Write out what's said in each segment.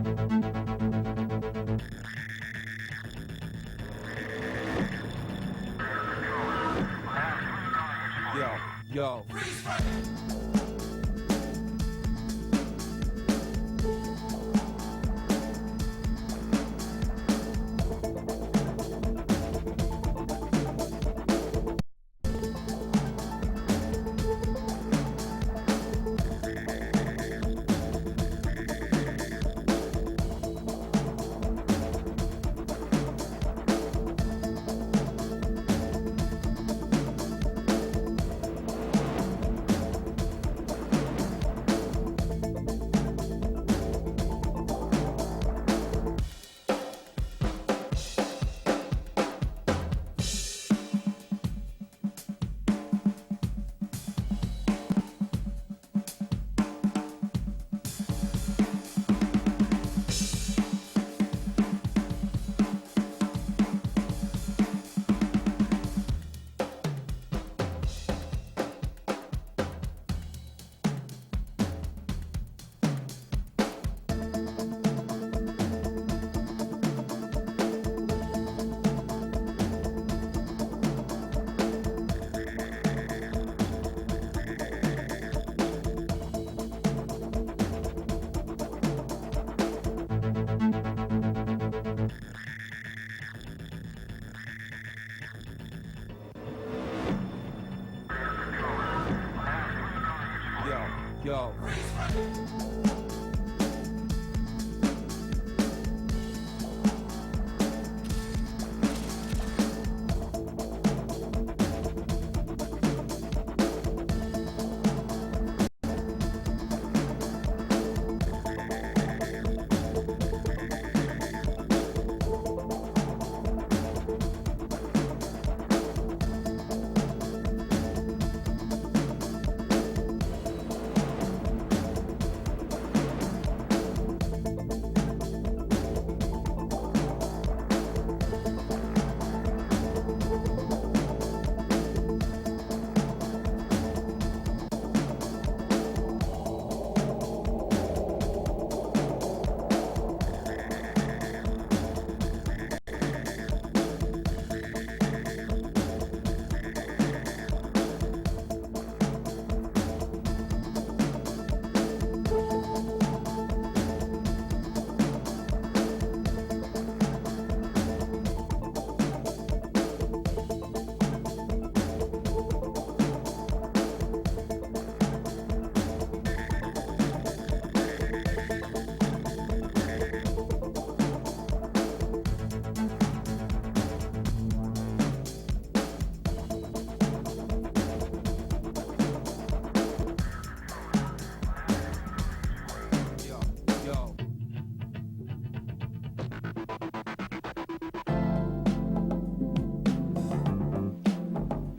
Yo. Yo.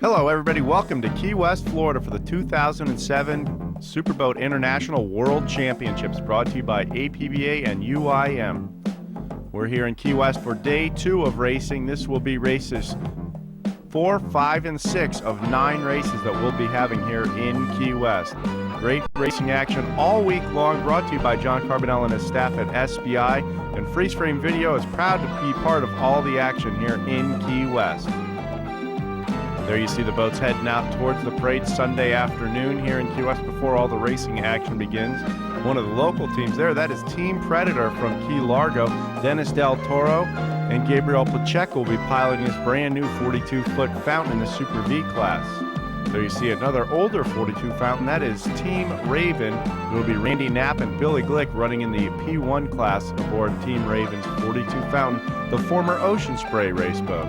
Hello, everybody. Welcome to Key West, Florida for the 2007 Superboat International World Championships, brought to you by APBA and UIM. We're here in Key West for day 2 of racing. This will be races 4, 5, and 6 of 9 races that we'll be having here in Key West. Great racing action all week long, brought to you by John Carbonell and his staff at SBI. And Freeze Frame Video is proud to be part of all the action here in Key West. There you see the boats heading out towards the parade Sunday afternoon here in Key West before all the racing action begins. One of the local teams there, that is Team Predator from Key Largo. Dennis Del Toro and Gabriel Pacheco will be piloting this brand new 42-foot fountain in the Super V class. There you see another older 42 fountain, that is Team Raven. It will be Randy Knapp and Billy Glick running in the P1 class aboard Team Raven's 42 fountain, the former Ocean Spray race boat.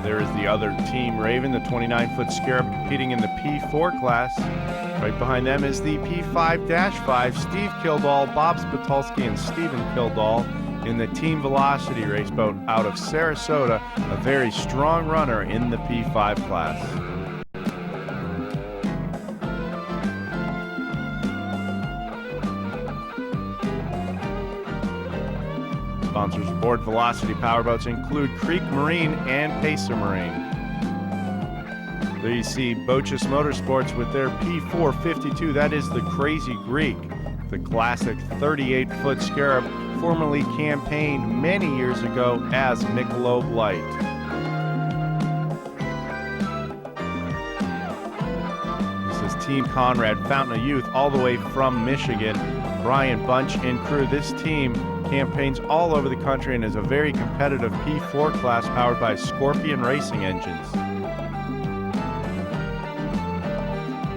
There is the other Team Raven, the 29-foot Scarab, competing in the P4 class. Right behind them is the P5-5, Steve Kildall, Bob Spitulski, and Stephen Kildall in the Team Velocity race boat out of Sarasota, a very strong runner in the P5 class. Sponsors aboard Velocity powerboats include Creek Marine and Pacer Marine. There you see Bochus Motorsports with their P452. That is the Crazy Greek, the classic 38-foot Scarab, formerly campaigned many years ago as Michelob Light. This is Team Conrad, Fountain of Youth, all the way from Michigan. Brian Bunch and crew. This team campaigns all over the country and is a very competitive P4 class powered by Scorpion racing engines.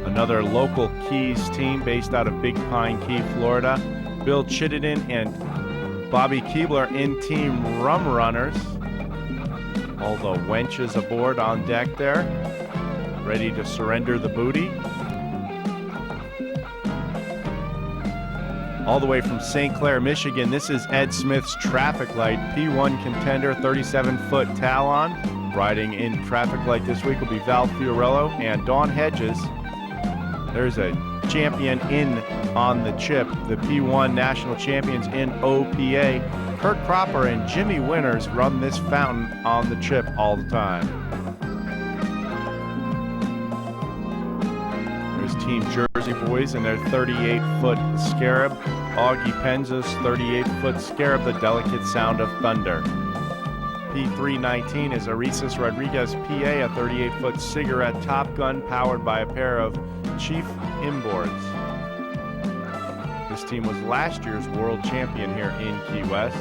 Another local Keys team based out of Big Pine Key, Florida. Bill Chittenden and Bobby Keebler in Team Rum Runners. All the wenches aboard on deck there, ready to surrender the booty. All the way from St. Clair, Michigan, this is Ed Smith's Traffic Light, P1 contender, 37-foot Talon. Riding in Traffic Light this week will be Val Fiorello and Dawn Hedges. There's a champion in on the chip, the P1 national champions in OPA. Kurt Cropper and Jimmy Winters run this fountain on the chip all the time. There's Team Jersey Boys and their 38-foot Scarab. Augie Penza's 38-foot Scarab, the Delicate Sound of Thunder. P319 is Arisas Rodriguez PA, a 38-foot cigarette Top Gun powered by a pair of Chief inboards. This team was last year's world champion here in Key West.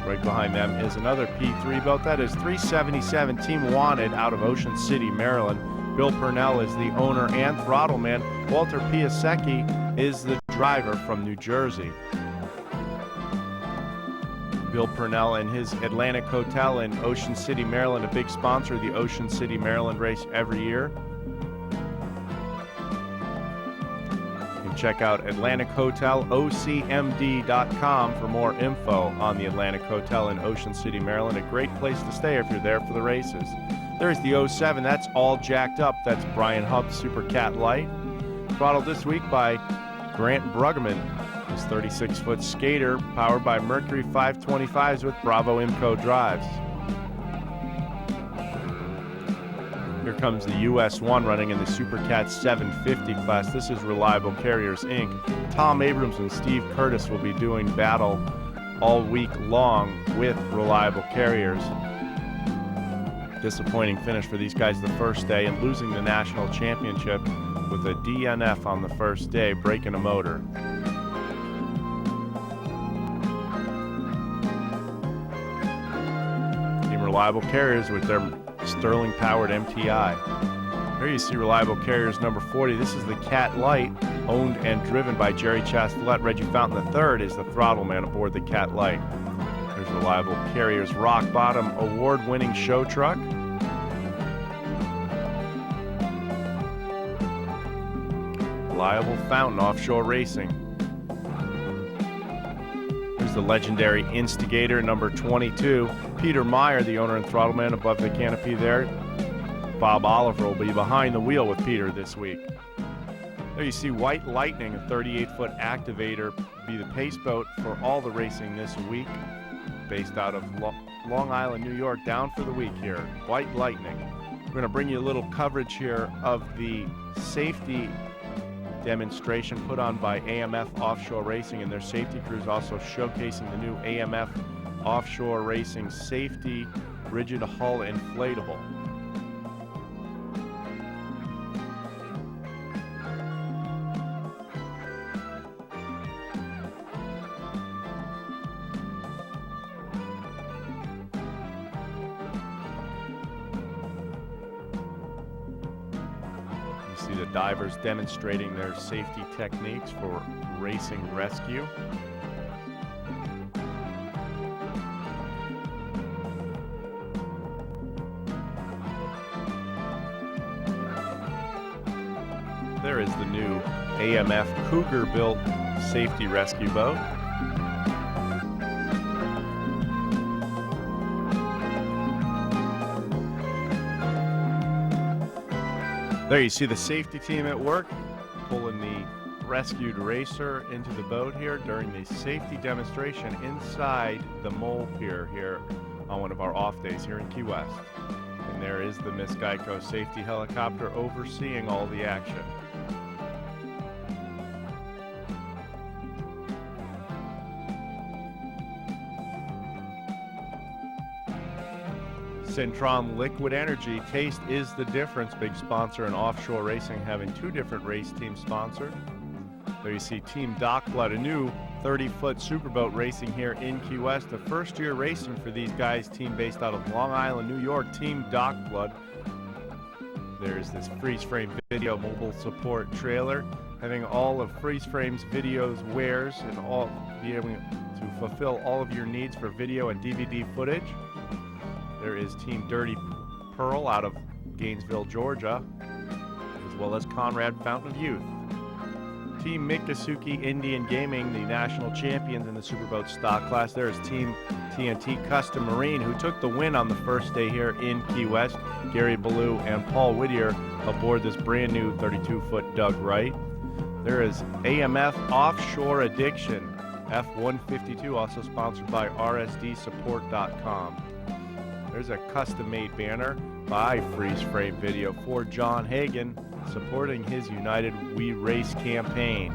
Right behind them is another P3 boat. That is 377 Team Wanted out of Ocean City, Maryland. Bill Purnell is the owner and throttle man. Walter Piasecki is the driver from New Jersey. Bill Purnell and his Atlantic Hotel in Ocean City, Maryland, a big sponsor of the Ocean City, Maryland race every year. You can check out Atlantic Hotel, OCMD.com for more info on the Atlantic Hotel in Ocean City, Maryland. A great place to stay if you're there for the races. There's the 07, that's all jacked up. That's Brian Hubb's Super Cat Light. Throttled this week by Grant Bruggeman. His 36-foot skater powered by Mercury 525s with Bravo Imco drives. Here comes the US1 running in the Super Cat 750 class. This is Reliable Carriers Inc. Tom Abrams and Steve Curtis will be doing battle all week long with Reliable Carriers. Disappointing finish for these guys the first day and losing the national championship with a DNF on the first day, breaking a motor. Team Reliable Carriers with their Sterling-powered MTI. Here you see Reliable Carriers number 40. This is the Cat Light, owned and driven by Jerry Chastelet. Reggie Fountain III is the throttle man aboard the Cat Light. There's Reliable Carriers Rock Bottom award-winning show truck. Reliable Fountain Offshore Racing. Here's the legendary Instigator number 22. Peter Meyer, the owner and throttle man above the canopy there. Bob Oliver will be behind the wheel with Peter this week. There you see White Lightning, a 38-foot activator, be the pace boat for all the racing this week. Based out of Long Island, New York, down for the week here. White Lightning. We're going to bring you a little coverage here of the safety demonstration put on by AMF Offshore Racing and their safety crews, also showcasing the new AMF Offshore Racing Safety Rigid Hull Inflatable. See the divers demonstrating their safety techniques for racing rescue. There is the new AMF Cougar-built safety rescue boat. There you see the safety team at work, pulling the rescued racer into the boat here during the safety demonstration inside the mole pier here on one of our off days here in Key West. And there is the Miss Geico safety helicopter overseeing all the action. Centrom Liquid Energy, taste is the difference. Big sponsor in offshore racing, having two different race teams sponsored. There you see Team Dockblood, a new 30-foot superboat racing here in Key West. The first year racing for these guys, team based out of Long Island, New York, Team Dockblood. There's this freeze frame video mobile support trailer, having all of freeze frame's videos, wares, and all be able to fulfill all of your needs for video and DVD footage. There is Team Dirty Pearl out of Gainesville, Georgia, as well as Conrad Fountain of Youth. Team Mikasuki Indian Gaming, the national champions in the Superboat stock class. There is Team TNT Custom Marine, who took the win on the first day here in Key West. Gary Ballou and Paul Whittier aboard this brand new 32-foot Doug Wright. There is AMF Offshore Addiction, F-152, also sponsored by RSDsupport.com. There's a custom-made banner by Freeze Frame Video for John Hagan, supporting his United We Race campaign.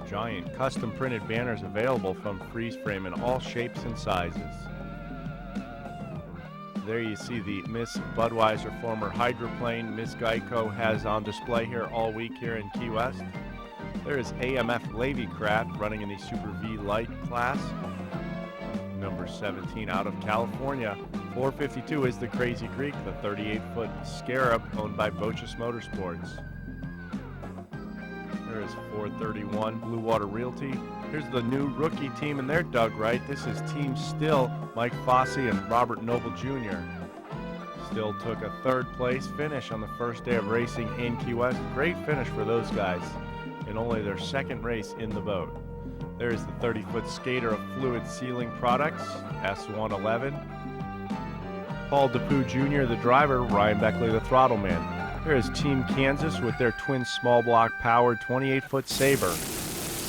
Giant custom printed banners available from Freeze Frame in all shapes and sizes. There you see the Miss Budweiser former hydroplane Miss Geico has on display here all week here in Key West. There is AMF Levy Craft running in the Super V Light class. Number 17 out of California. 452 is the Crazy Creek, the 38-foot Scarab owned by Bochus Motorsports. There is 431 Blue Water Realty. Here's the new rookie team in their Doug Wright. This is Team Still, Mike Fossey and Robert Noble Jr. Still took a third place finish on the first day of racing in Key West. Great finish for those guys in only their second race in the boat. There is the 30-foot Skater of Fluid Sealing Products, S111. Paul DePoo Jr., the driver, Ryan Beckley, the throttle man. There is Team Kansas with their twin small block powered 28-foot Sabre.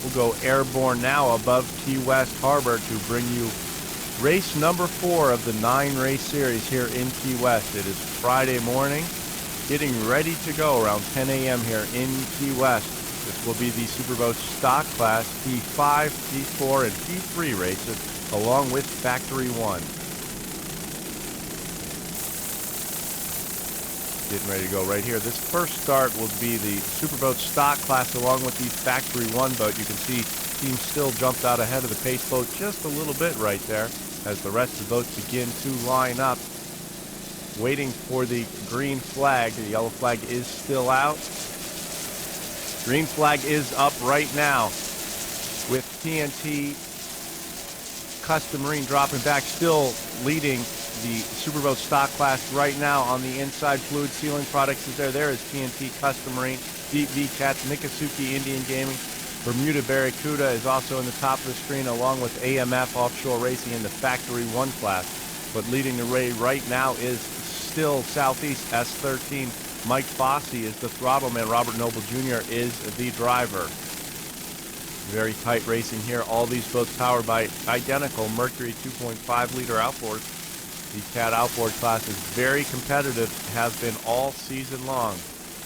We'll go airborne now above Key West Harbor to bring you race number 4 of the 9-race series here in Key West. It is Friday morning, getting ready to go around 10 a.m. here in Key West. This will be the Superboat stock class P5, P4, and P3 races, along with Factory 1. Getting ready to go right here. This first start will be the Superboat stock class along with the Factory 1 boat. You can see Team Still jumped out ahead of the pace boat just a little bit right there as the rest of the boats begin to line up, waiting for the green flag. The yellow flag is still out. Green flag is up right now with TNT Custom Marine dropping back, still leading the Superboat stock class right now on the inside. Fluid Sealing Products is there. There is TNT Custom Marine, Deep V Cats, Mikasuki Indian Gaming. Bermuda Barracuda is also in the top of the screen, along with AMF Offshore Racing in the Factory 1 class. But leading the race right now is Still Southeast S13. Mike Fossey is the throttle man. Robert Noble Jr. is the driver. Very tight racing here. All these boats powered by identical Mercury 2.5-liter outboards. The Cat outboard class is very competitive, has been all season long.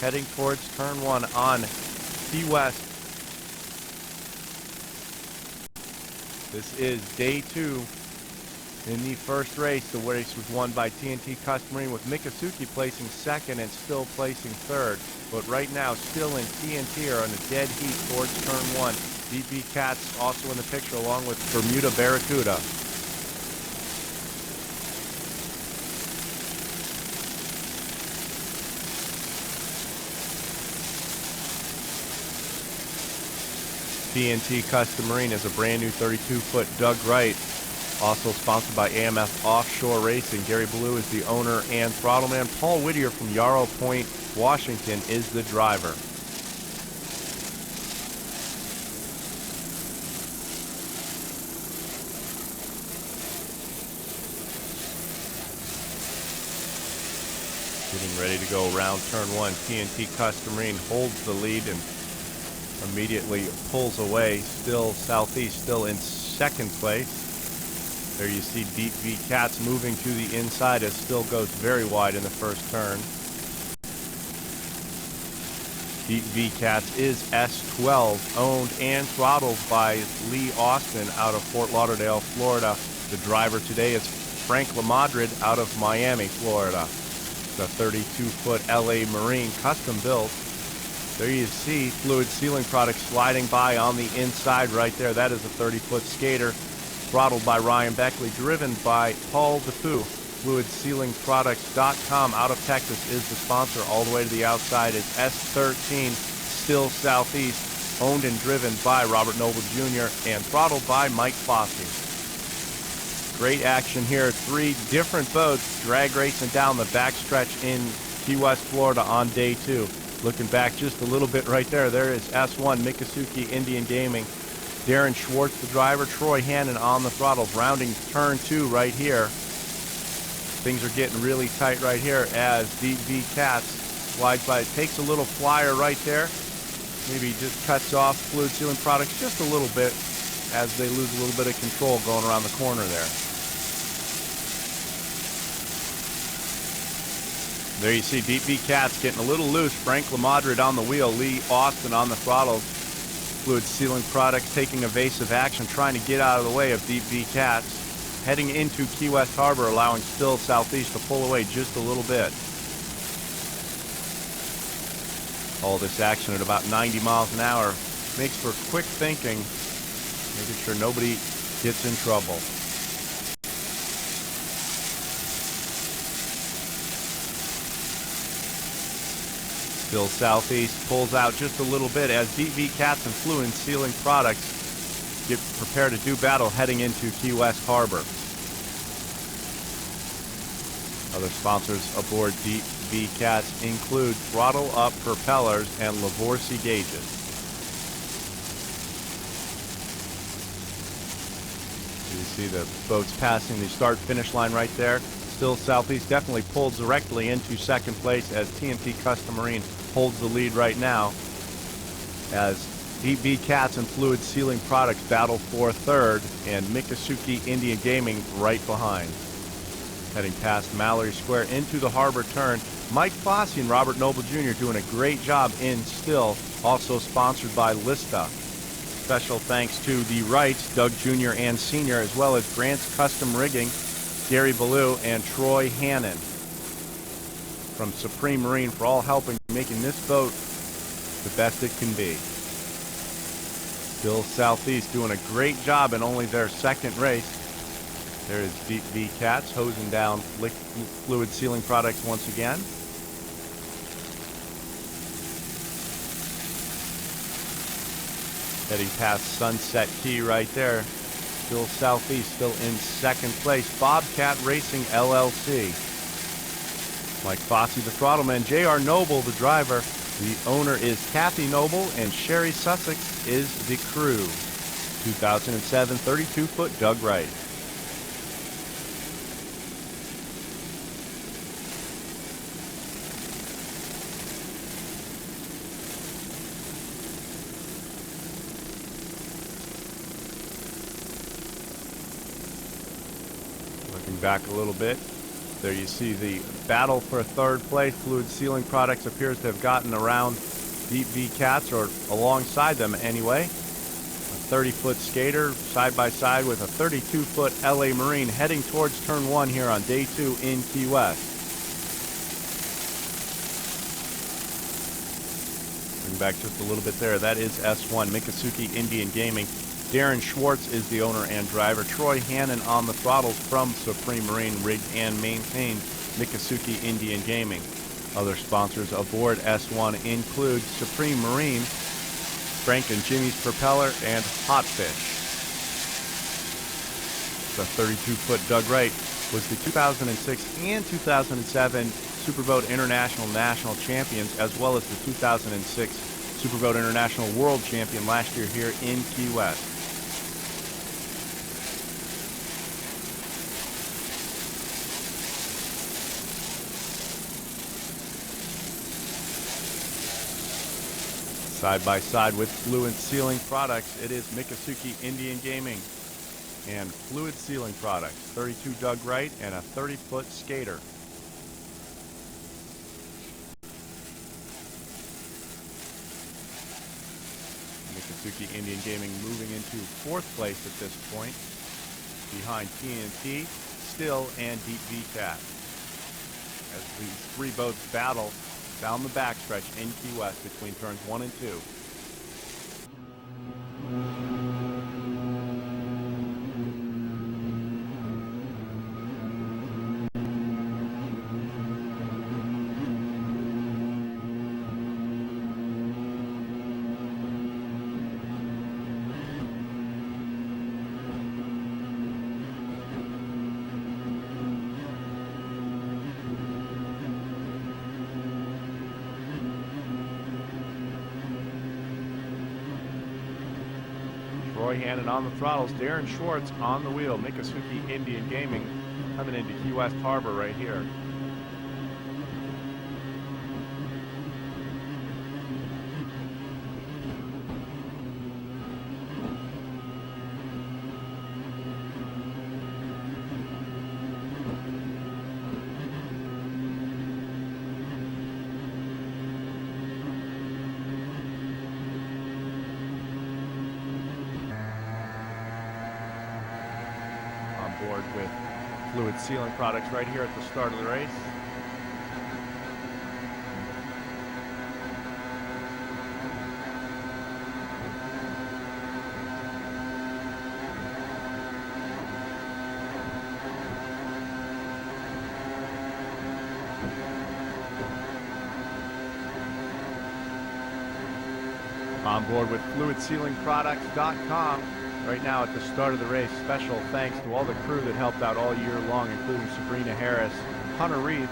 Heading towards turn 1 on Key West. This is day 2. In the first race, the race was won by TNT Custom Marine, with Mikasuki placing second and Still placing third. But right now, Still and TNT are on a dead heat towards turn 1. DB Cats also in the picture, along with Bermuda Barracuda. TNT Custom Marine is a brand new 32-foot Doug Wright, also sponsored by AMF Offshore Racing. Gary Ballou is the owner and throttle man. Paul Whittier from Yarrow Point, Washington is the driver. Getting ready to go around turn 1. TNT Custom Marine holds the lead and immediately pulls away. Still Southeast, still in second place. There you see Deep V Cats moving to the inside as Still goes very wide in the first turn. Deep V Cats is S12, owned and throttled by Lee Austin out of Fort Lauderdale, Florida. The driver today is Frank LaMadrid out of Miami, Florida. The 32-foot LA Marine custom built. There you see Fluid Sealing Products sliding by on the inside right there. That is a 30-foot skater, throttled by Ryan Beckley, driven by Paul DePoo. FluidSealingProducts.com out of Texas is the sponsor. All the way to the outside is S13, Still Southeast, owned and driven by Robert Noble Jr. and throttled by Mike Fossey. Great action here. 3 different boats drag racing down the backstretch in Key West, Florida on day 2. Looking back just a little bit right there, there is S1 Miccosukee Indian Gaming. Darren Schwartz, the driver, Troy Hannon on the throttles, rounding turn 2 right here. Things are getting really tight right here as Deep V Cats slides by. It takes a little flyer right there. Maybe just cuts off Fluid Sealing Products just a little bit as they lose a little bit of control going around the corner there. There you see Deep V Cats getting a little loose. Frank LaMadrid on the wheel, Lee Austin on the throttle. Fluid Sealing Products taking evasive action, trying to get out of the way of Deep V Cats. Heading into Key West Harbor, allowing Still Southeast to pull away just a little bit. All this action at about 90 miles an hour makes for quick thinking, making sure nobody gets in trouble. Still Southeast pulls out just a little bit as Deep V Cats and Fluid Sealing Products get prepared to do battle heading into Key West Harbor. Other sponsors aboard Deep V Cats include Throttle Up Propellers and Lavorsi Gauges. You see the boats passing the start-finish line right there. Still Southeast definitely pulled directly into second place as TNT Custom Marine holds the lead right now, as Deep V Cats and Fluid Sealing Products battle for third, and Miccosukee Indian Gaming right behind. Heading past Mallory Square into the harbor turn, Mike Fossey and Robert Noble Jr. doing a great job in Still, also sponsored by Lista. Special thanks to the Wrights, Doug Jr. and Sr., as well as Grant's Custom Rigging, Gary Ballou and Troy Hannon from Supreme Marine for all helping making this boat the best it can be. Still Southeast doing a great job in only their second race. There is Deep V Cats hosing down Fluid Sealing Products once again. Heading past Sunset Key right there. Still Southeast, still in second place. Bobcat Racing LLC. Mike Fossey, the throttleman. J.R. Noble, the driver. The owner is Kathy Noble, and Sherry Sussex is the crew. 2007 32-foot Doug Wright. Back a little bit. There you see the battle for third place. Fluid Sealing Products appears to have gotten around Deep V Cats, or alongside them anyway. A 30-foot skater side by side with a 32-foot LA Marine heading towards turn 1 here on day 2 in Key West. Bring back just a little bit there. That is S1 Miccosukee Indian Gaming. Darren Schwartz is the owner and driver. Troy Hannon on the throttles from Supreme Marine, rigged and maintained Miccosukee Indian Gaming. Other sponsors aboard S1 include Supreme Marine, Frank and Jimmy's Propeller, and Hotfish. The 32-foot Doug Wright was the 2006 and 2007 Superboat International National Champions, as well as the 2006 Superboat International World Champion last year here in Key West. Side by side with Fluid Sealing Products, it is Miccosukee Indian Gaming. and Fluid Sealing Products, 32 Doug Wright and a 30-foot skater. Mikasuki Indian Gaming moving into 4th place at this point, behind TNT, Still, and Deep VCAT. As these three boats battle down the backstretch in Key West between turns 1 and 2. Roy Hannon on the throttles, Darren Schwartz on the wheel. Mikasuki Indian Gaming coming into Key West Harbor right here. Board with Fluid Sealing Products right here at the start of the race. On board with FluidSealingProducts.com. Right now at the start of the race, special thanks to all the crew that helped out all year long, including Sabrina Harris, Hunter Reed,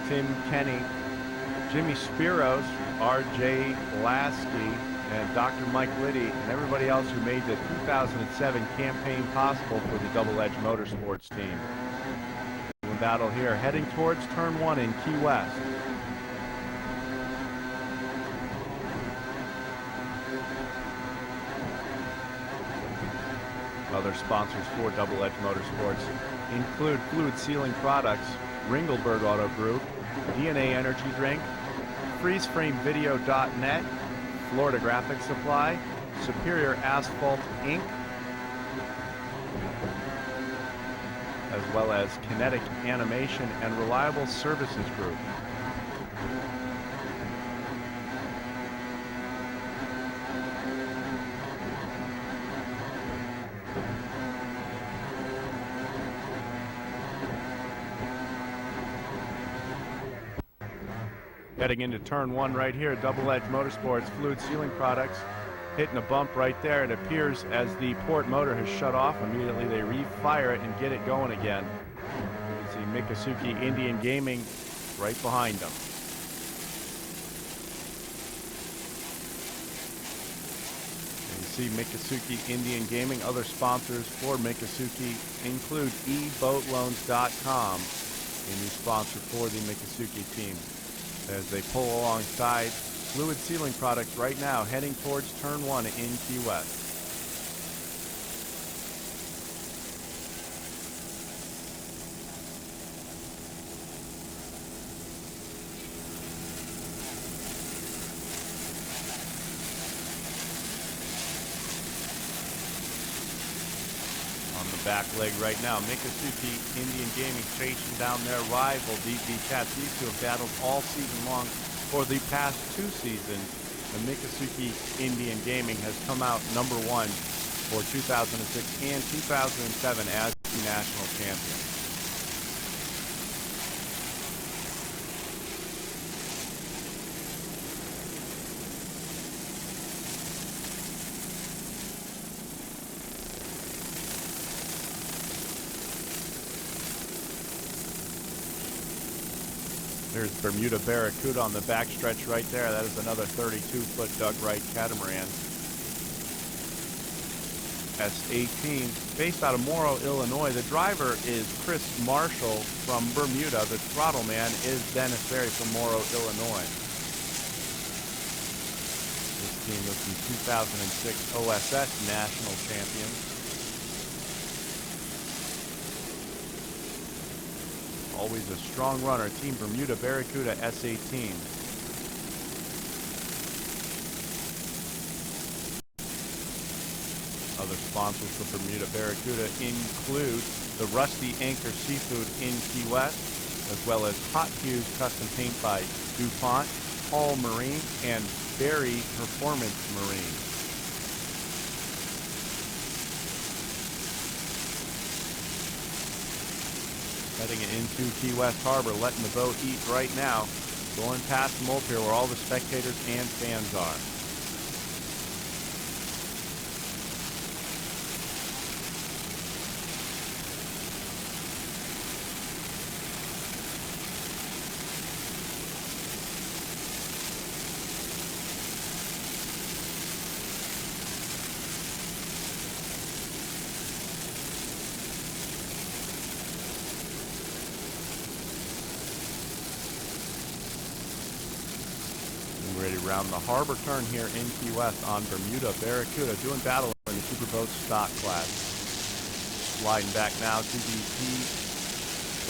Tim Kenny, Jimmy Spiros, R.J. Lasky, and Dr. Mike Liddy, and everybody else who made the 2007 campaign possible for the Double Edge Motorsports team. In battle here, heading towards turn 1 in Key West. Other sponsors for Double Edge Motorsports include Fluid Sealing Products, Ringelberg Auto Group, DNA Energy Drink, FreezeFrameVideo.net, Florida Graphic Supply, Superior Asphalt Inc., as well as Kinetic Animation and Reliable Services Group. Heading into turn 1 right here, Double Edge Motorsports, Fluid Sealing Products, hitting a bump right there. It appears as the port motor has shut off, immediately they refire it and get it going again. You can see Mikasuki Indian Gaming right behind them. And you see Mikasuki Indian Gaming. Other sponsors for Mikasuki include eBoatLoans.com, a new sponsor for the Mikasuki team, as they pull alongside Fluid Sealing Products right now, heading towards turn 1 in Key West. On the back leg right now, Mikasuki Indian Gaming chasing down their rival Deep VCAT. These two have battled all season long for the past 2 seasons. The Mikasuki Indian Gaming has come out number 1 for 2006 and 2007 as the national champion. There's Bermuda Barracuda on the backstretch right there. That is another 32-foot Doug Wright catamaran. S18, based out of Morrow, Illinois. The driver is Chris Marshall from Bermuda. The throttle man is Dennis Berry from Morrow, Illinois. This team was the 2006 OSS national champions. always a strong runner, Team Bermuda Barracuda S18. Other sponsors for Bermuda Barracuda include the Rusty Anchor Seafood in Key West, as well as Hot Hues Custom Paint by DuPont, All Marine, and Berry Performance Marine. Heading into Key West Harbor, letting the boat eat right now, going past the mold pier where all the spectators and fans are. Ready to round the harbor turn here in Key West on Bermuda Barracuda, doing battle in the Superboat stock class. Sliding back now to the P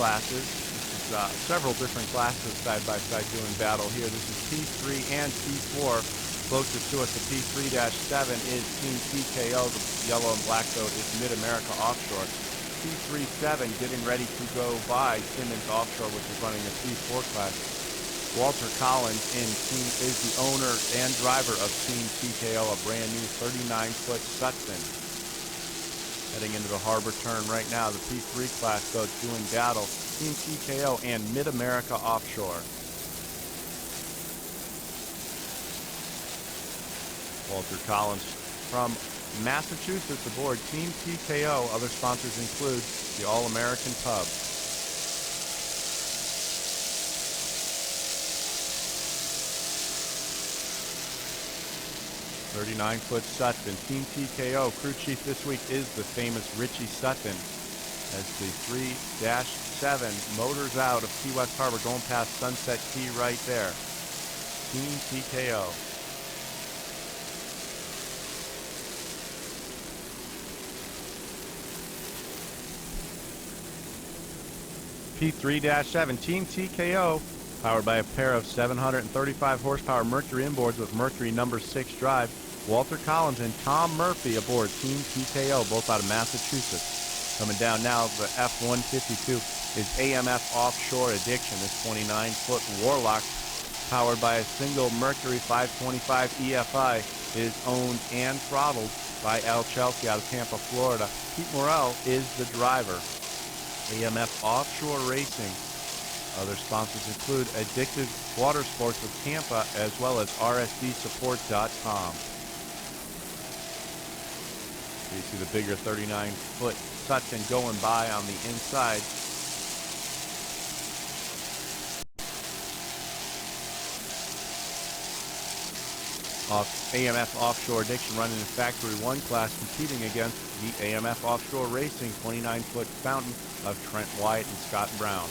classes. This is several different classes side by side doing battle here. This is P3 and P4. Closest to us to P3-7 is Team TKO. The yellow and black boat is Mid-America Offshore. P37 getting ready to go by Simmons Offshore, which is running the P4 class. Walter Collins is the owner and driver of Team TKO, a brand new 39-foot Sutton. Heading into the harbor turn right now, the P3 class boats doing battle, Team TKO and Mid-America Offshore. Walter Collins from Massachusetts aboard Team TKO. Other sponsors include the All-American Pub. 39-foot Sutton. Team TKO crew chief this week is the famous Richie Sutton, as the 3-7 motors out of Key West Harbor, going past Sunset Key right there. Team TKO. P3-7, Team TKO, powered by a pair of 735 horsepower Mercury inboards with Mercury number 6 drive. Walter Collins and Tom Murphy aboard Team TKO, both out of Massachusetts. Coming down now, the F-152 is AMF Offshore Addiction. This 29-foot Warlock, powered by a single Mercury 525 EFI, is owned and throttled by Al Chelsea out of Tampa, Florida. Pete Morrell is the driver. AMF Offshore Racing. Other sponsors include Addictive Water Sports of Tampa, as well as RSDSupport.com. You see the bigger 39-foot Sutton going by on the inside. AMF Offshore Addiction running in Factory 1 class, competing against the AMF Offshore Racing 29-foot Fountain of Trent Wyatt and Scott Brown.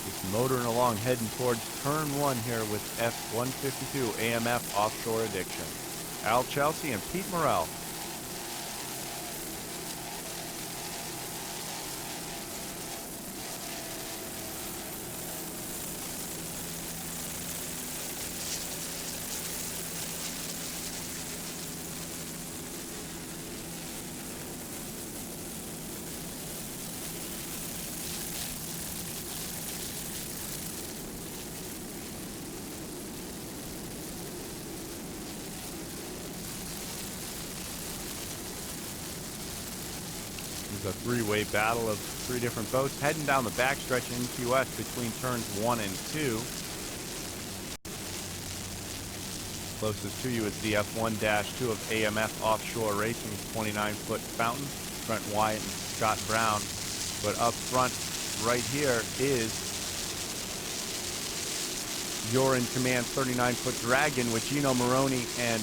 Just motoring along, heading towards turn 1 here with F-152 AMF Offshore Addiction. Al Chelsea and Pete Morrell. A three-way battle of three different boats heading down the backstretch in Key West between turns 1 and 2. Closest to you is the F1-2 of AMF Offshore Racing's 29-foot Fountain, Trent Wyatt and Scott Brown. But up front right here is your in command 39-foot Dragon with Gino Moroni and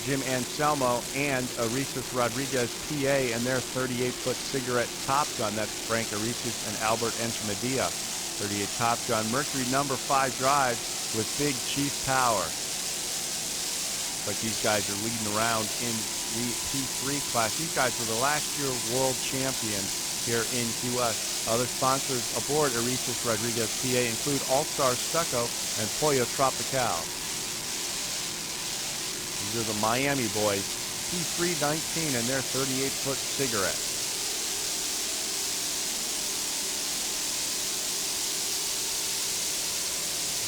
Jim Anselmo and Aresis Rodriguez, PA, and their 38-foot Cigarette Top Gun. That's Frank Aresis and Albert Enchamadia. 38 Top Gun, Mercury number 5 drive with Big Chief Power. like these guys are leading around in the P3 class. These guys were the last year world champions here in Key West. Other sponsors aboard Arises Rodriguez PA include All-Star Stucco and Pollo Tropical. These are the Miami boys, P319 and their 38-foot cigarette.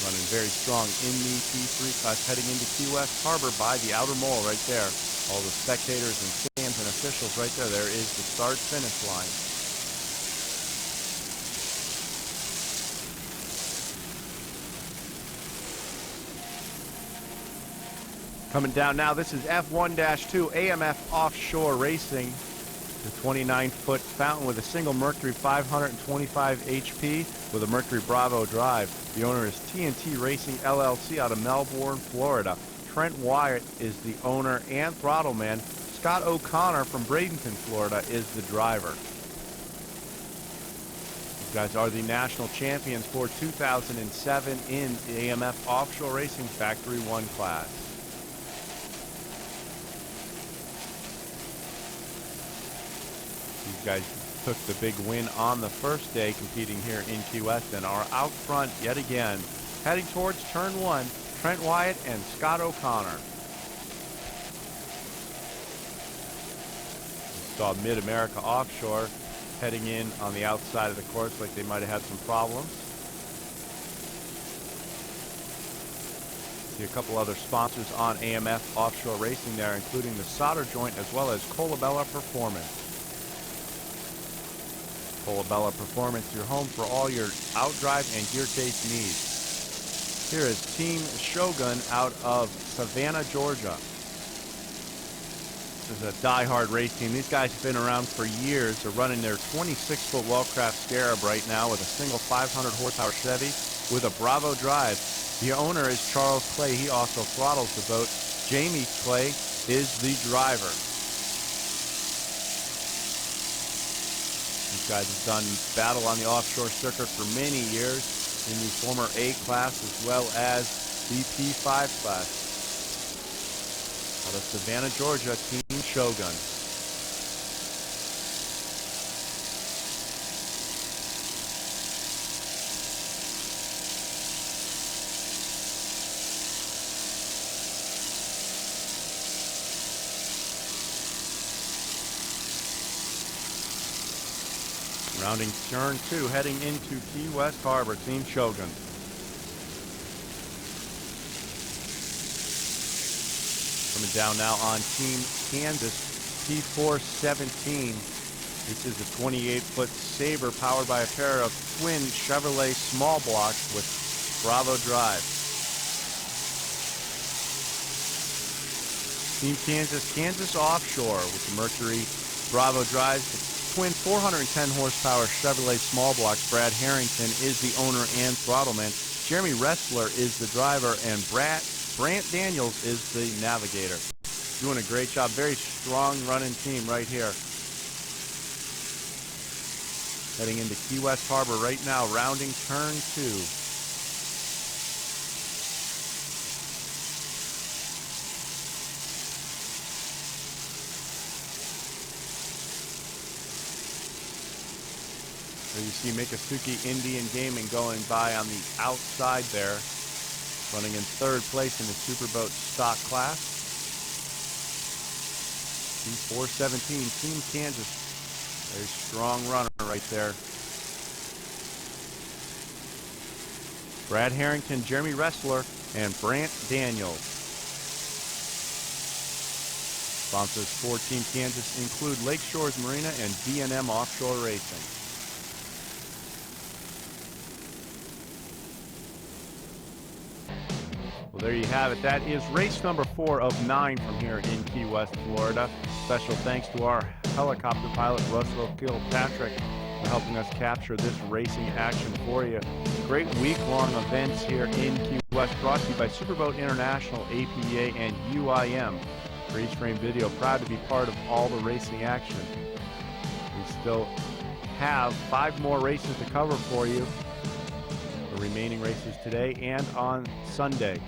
Running very strong in the P3 class, heading into Key West Harbor by the outer mole right there. All the spectators and fans and officials right there. There is the start-finish line. Coming down now, this is F1-2 AMF Offshore Racing. The 29-foot fountain with a single Mercury 525 HP with a Mercury Bravo drive. The owner is TNT Racing LLC out of Melbourne, Florida. Trent Wyatt is the owner and throttle man. Scott O'Connor from Bradenton, Florida is the driver. These guys are the national champions for 2007 in the AMF Offshore Racing Factory 1 class. These guys took the big win on the first day competing here in Key West and are out front yet again. Heading towards turn 1, Trent Wyatt and Scott O'Connor. We saw Mid-America Offshore heading in on the outside of the course like they might have had some problems. See a couple other sponsors on AMF Offshore Racing there, including the Solder Joint as well as Colabella Performance. Colabella Performance, your home for all your outdrive and gear case needs. Here is Team Shogun out of Savannah, Georgia. This is a die-hard race team. These guys have been around for years. They're running their 26-foot Wellcraft Scarab right now with a single 500 horsepower Chevy with a Bravo drive. The owner is Charles Clay. He also throttles the boat. Jamie Clay is the driver. These guys have done battle on the offshore circuit for many years in the former A class as well as the P5 class. Out of Savannah, Georgia, Team Shogun. Rounding turn 2, heading into Key West Harbor, Team Shogun. Coming down now on Team Kansas, P417. This is a 28-foot Sabre powered by a pair of twin Chevrolet small blocks with Bravo drive. Team Kansas, Kansas Offshore with the Mercury Bravo drive. Twin 410 horsepower Chevrolet small blocks. Brad Harrington is the owner and throttleman. Jeremy Ressler is the driver, and Brant Daniels is the navigator. Doing a great job. Very strong running team right here. Heading into Key West Harbor right now, rounding turn 2. So you see Mikasuki Indian Gaming going by on the outside there, running in 3rd place in the Superboat stock class. P417, Team Kansas, very strong runner right there. Brad Harrington, Jeremy Ressler, and Brant Daniels. Sponsors for Team Kansas include Lake Shores Marina and D&M Offshore Racing. Well, there you have it. That is race number 4 of 9 from here in Key West, Florida. Special thanks to our helicopter pilot, Russell Kilpatrick, for helping us capture this racing action for you. Great week-long events here in Key West, brought to you by Superboat International, APBA, and UIM. Freeze Frame Video, proud to be part of all the racing action. We still have 5 more races to cover for you. the remaining races today and on Sunday.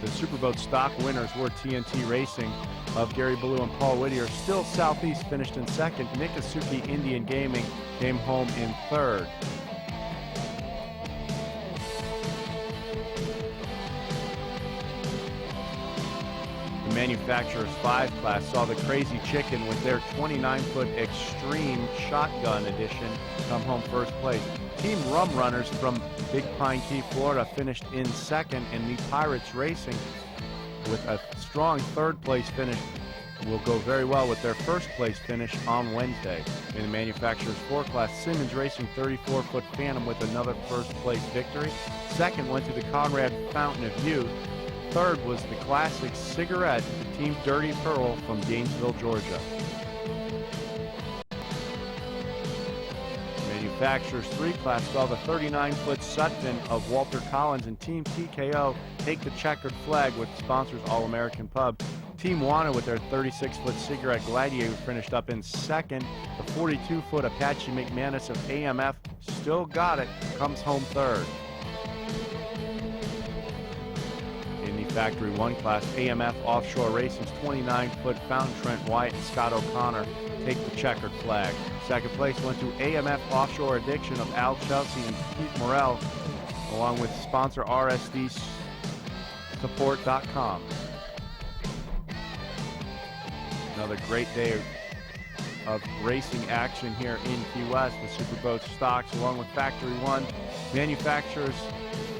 The Superboat stock winners were TNT Racing of Gary Ballou and Paul Whittier. Still Southeast finished in second. Nikkasuki Indian Gaming came home in third. The Manufacturers 5 class saw the Crazy Chicken with their 29-foot Extreme Shotgun Edition come home first place. Team Rum Runners from Big Pine Key, Florida finished in second, and the Pirates Racing with a strong third place finish will go very well with their first place finish on Wednesday. In the Manufacturers 4 class, Simmons Racing 34-foot Phantom with another first place victory. Second went to the Conrad Fountain of Youth. Third was the Classic Cigarette, Team Dirty Pearl from Gainesville, Georgia. Manufacturers 3 class saw the 39-foot Sutphin of Walter Collins and Team TKO take the checkered flag with sponsors All-American Pub. Team Wana with their 36-foot Cigarette Gladiator finished up in second. The 42-foot Apache McManus of AMF still got it, comes home third. In the Factory 1 class, AMF Offshore Racing's 29-foot Fountain Trent White and Scott O'Connor take the checkered flag. Second place went to AMF Offshore Addiction of Al Chelsea and Pete Morrell, along with sponsor RSDSupport.com. Another great day of racing action here in Key West. The Superboat stocks, along with Factory 1, Manufacturers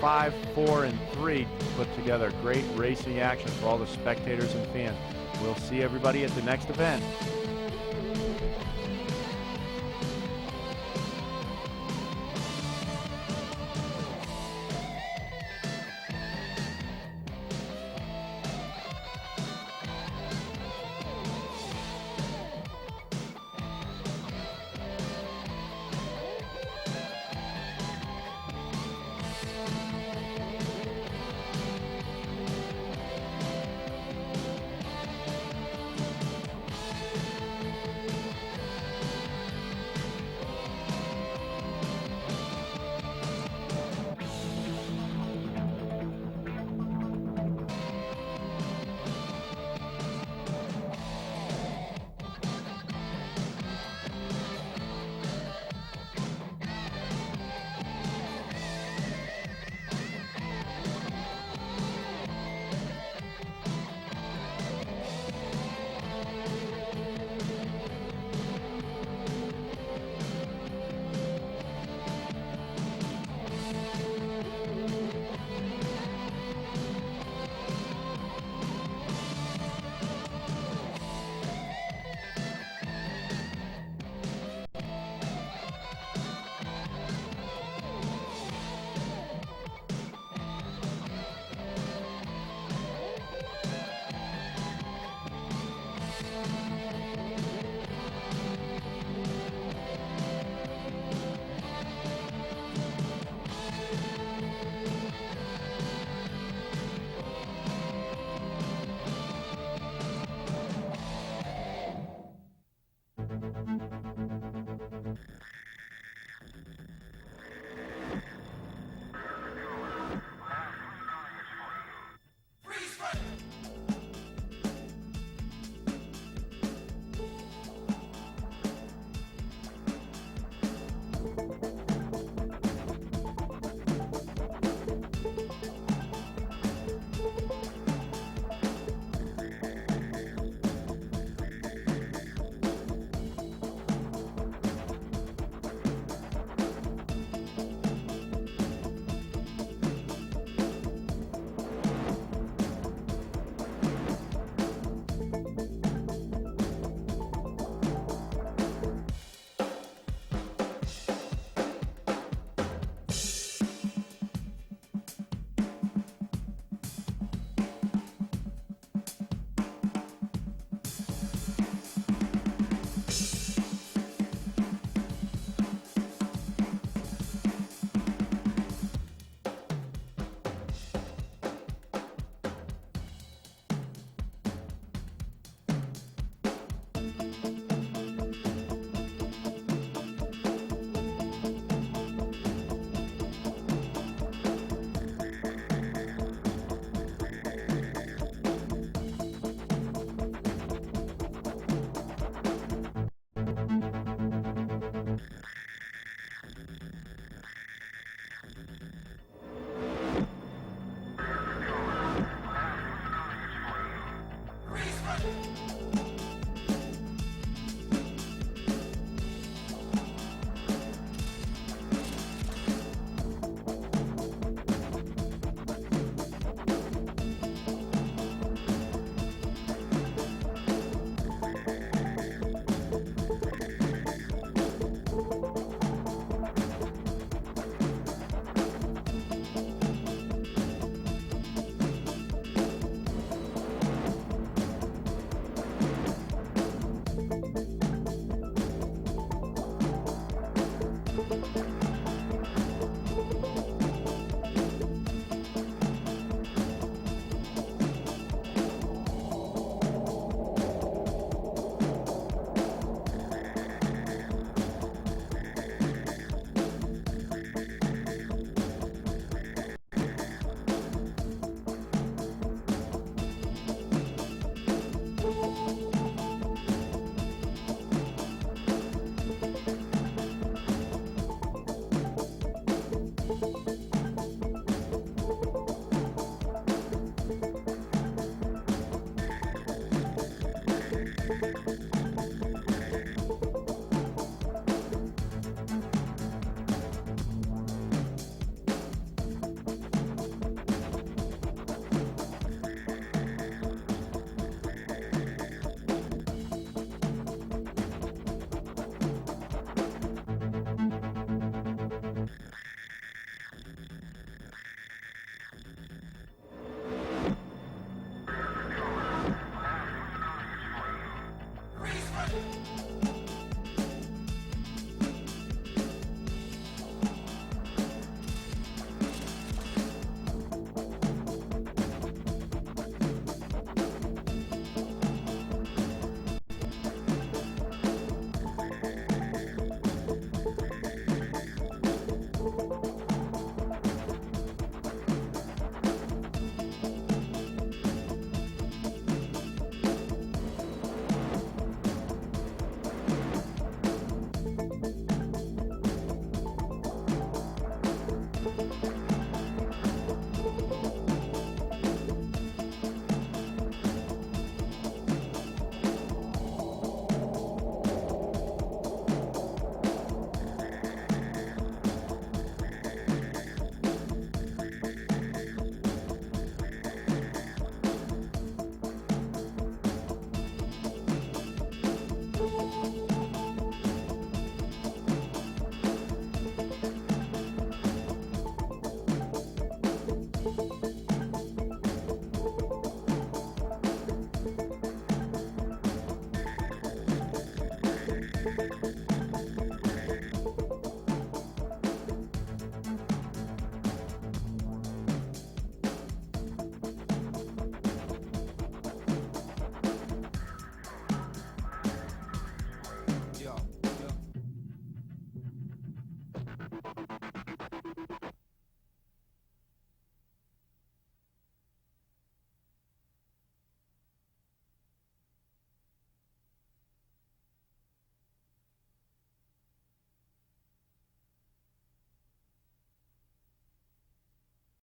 5, 4, and 3 put together great racing action for all the spectators and fans. We'll see everybody at the next event.